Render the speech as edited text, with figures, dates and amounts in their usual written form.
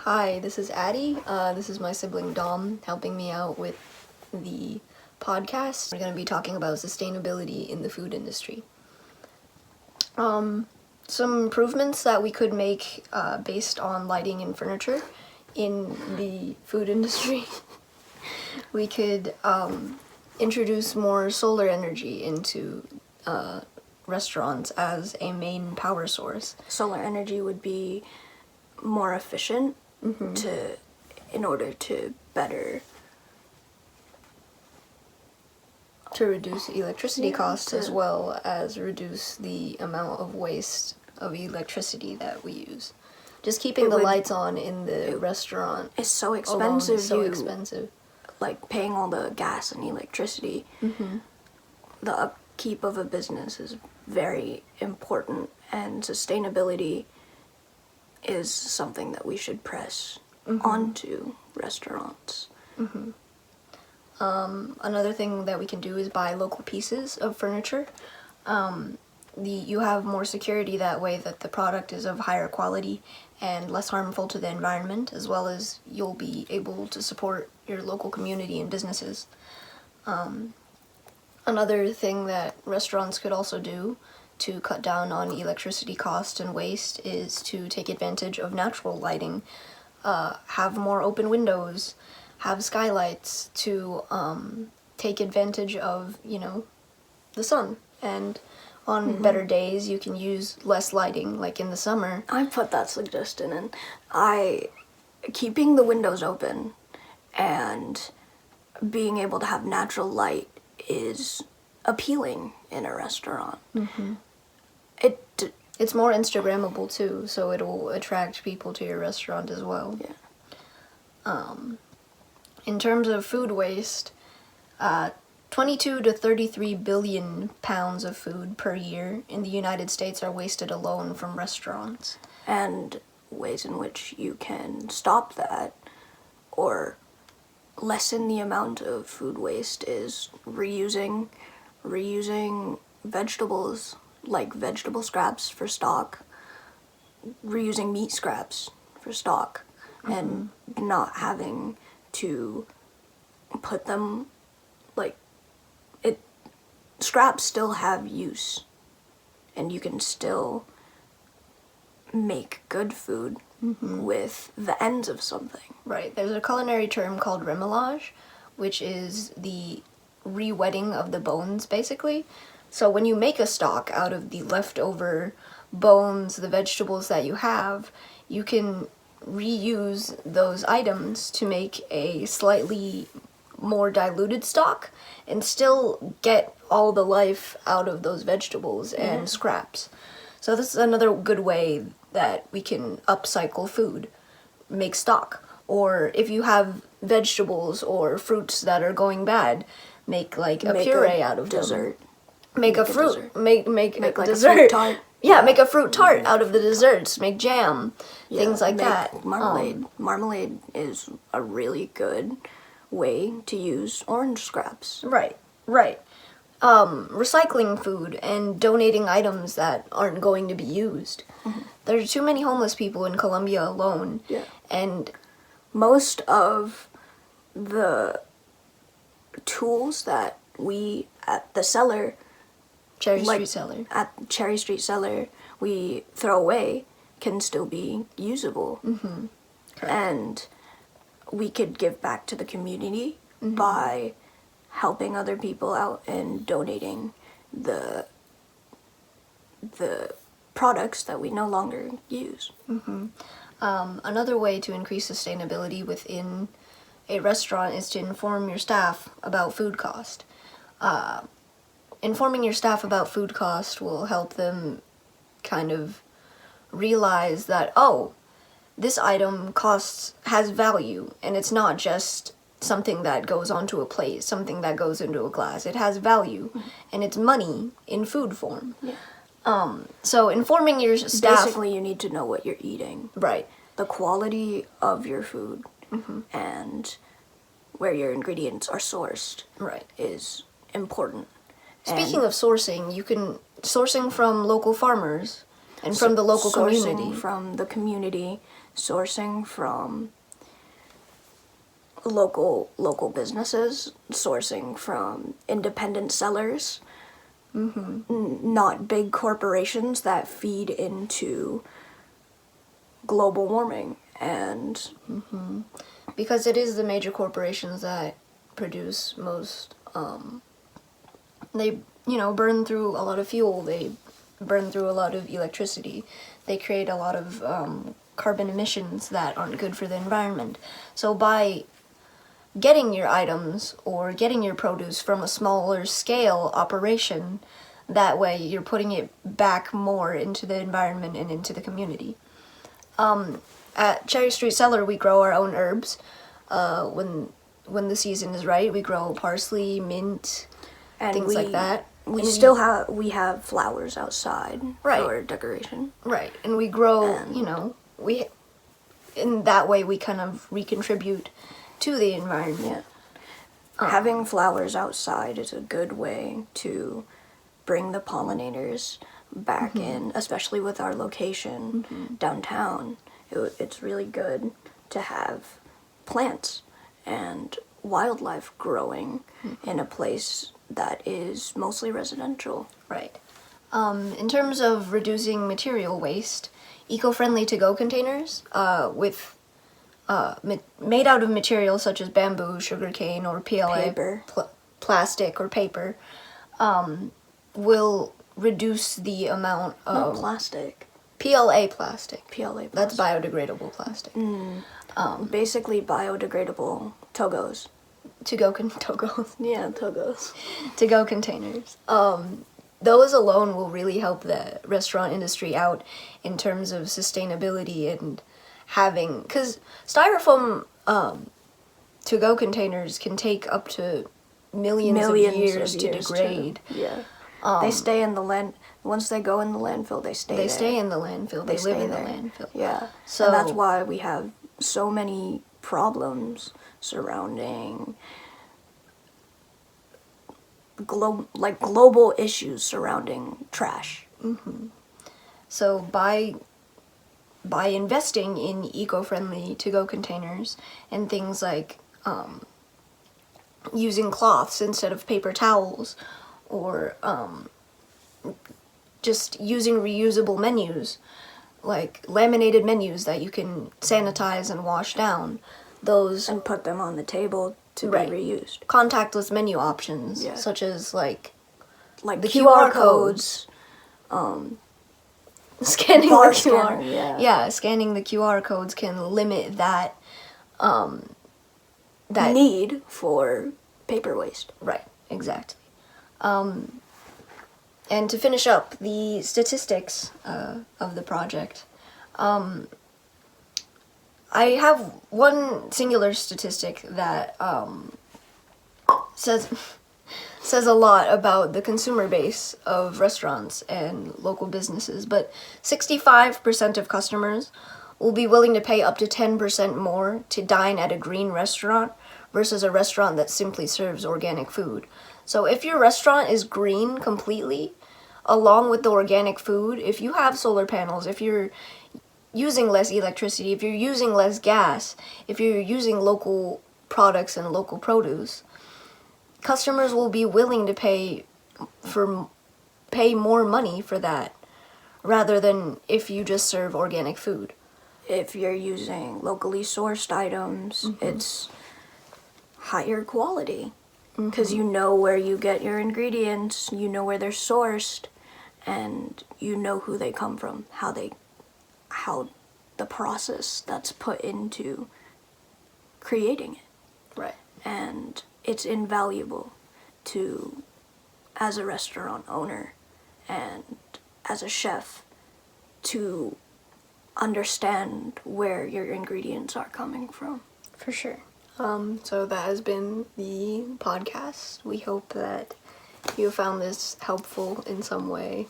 Hi, this is Addie. This is my sibling Dom helping me out with the podcast. We're going to be talking about sustainability in the food industry. Some improvements that we could make based on lighting and furniture in the food industry. We could introduce more solar energy into restaurants as a main power source. Solar energy would be more efficient in order to better to reduce electricity costs as well as reduce the amount of waste of electricity that we use. Just keeping the lights on in the restaurant is so expensive. Is so expensive. Like paying all the gas and electricity. The upkeep of a business is very important, and sustainability is something that we should press onto restaurants. Another thing that we can do is buy local pieces of furniture. You have more security that way, that the product is of higher quality and less harmful to the environment, as well as you'll be able to support your local community and businesses. Another thing that restaurants could also do to cut down on electricity cost and waste is to take advantage of natural lighting, have more open windows, have skylights to take advantage of, the sun. And on better days, you can use less lighting, like in the summer. I put that suggestion in. Keeping the windows open and being able to have natural light is appealing in a restaurant. It's more Instagrammable too, so it'll attract people to your restaurant as well. Yeah. In terms of food waste, 22 to 33 billion pounds of food per year in the United States are wasted alone from restaurants. And ways in which you can stop that or lessen the amount of food waste is reusing vegetables, like vegetable scraps for stock, reusing meat scraps for stock, and not having to put them, scraps still have use, and you can still make good food with the ends of something. Right, there's a culinary term called remoulage, which is the re-wetting of the bones, basically. So when you make a stock out of the leftover bones, the vegetables that you have, you can reuse those items to make a slightly more diluted stock and still get all the life out of those vegetables and scraps. So this is another good way that we can upcycle food, make stock. Or if you have vegetables or fruits that are going bad, make a puree out of dessert. them. Make a fruit. Dessert. Make like dessert. A fruit tart. Yeah, make a fruit tart out of the desserts. Make jam, things like make that. Marmalade. Marmalade is a really good way to use orange scraps. Right. Recycling food and donating items that aren't going to be used. There are too many homeless people in Colombia alone. Yeah. And most of the tools that we at the cellar, Cherry Street Cellar. At Cherry Street Cellar, we throw away can still be usable. And we could give back to the community by helping other people out and donating the products that we no longer use. Another way to increase sustainability within a restaurant is to inform your staff about food cost. Informing your staff about food cost will help them kind of realize that, this item has value, and it's not just something that goes onto a plate, something that goes into a glass. It has value, and it's money in food form. Yeah. So informing your staff... Basically, you need to know what you're eating. Right. The quality of your food and where your ingredients are sourced is important. Speaking of sourcing, sourcing from local farmers and from the local community. From the community, sourcing from local businesses, sourcing from independent sellers, not big corporations that feed into global warming. And because it is the major corporations that produce most. They, burn through a lot of fuel. They burn through a lot of electricity. They create a lot of carbon emissions that aren't good for the environment. So by getting your items or getting your produce from a smaller scale operation, that way you're putting it back more into the environment and into the community. At Cherry Street Cellar, we grow our own herbs. When the season is right, we grow parsley, mint, and things like that. We have flowers outside for decoration. Right, and we grow, in that way we kind of recontribute to the environment. Yeah. Having flowers outside is a good way to bring the pollinators back in, especially with our location downtown. It's really good to have plants and wildlife growing in a place that is mostly residential. Right. In terms of reducing material waste, eco-friendly to-go containers made out of materials such as bamboo, sugarcane, or PLA, Paper. Plastic or paper, will reduce the amount Not of plastic. PLA plastic. PLA plastic. That's biodegradable plastic. Basically biodegradable togos. To-go togos. Yeah, togos. To-go containers. Those alone will really help the restaurant industry out in terms of sustainability and having, because styrofoam to-go containers can take up to millions of years to degrade. Yeah. They stay in the land. Once they go in the landfill, they stay there. They stay in the landfill. They live in the landfill. Yeah. So and that's why we have so many problems surrounding global issues surrounding trash. So by investing in eco-friendly to-go containers and things like using cloths instead of paper towels, or just using reusable menus, like laminated menus that you can sanitize and wash down, those And put them on the table to Right. be reused. contactless menu options, Yeah. such as like Like the QR QR codes. scanning Bar the QR. scanner, yeah. Scanning the QR codes can limit that that Need for paper waste. Right, exactly. And to finish up the statistics of the project, I have one singular statistic that says a lot about the consumer base of restaurants and local businesses, but 65% of customers will be willing to pay up to 10% more to dine at a green restaurant versus a restaurant that simply serves organic food. So if your restaurant is green completely, along with the organic food, if you have solar panels, if you're using less electricity, if you're using less gas, if you're using local products and local produce, customers will be willing to pay more money for that rather than if you just serve organic food. If you're using locally sourced items, it's higher quality because you know where you get your ingredients, you know where they're sourced, and you know who they come from, how the process that's put into creating it. Right. And it's invaluable to, as a restaurant owner and as a chef, to understand where your ingredients are coming from. For sure. So that has been the podcast. We hope that you found this helpful in some way.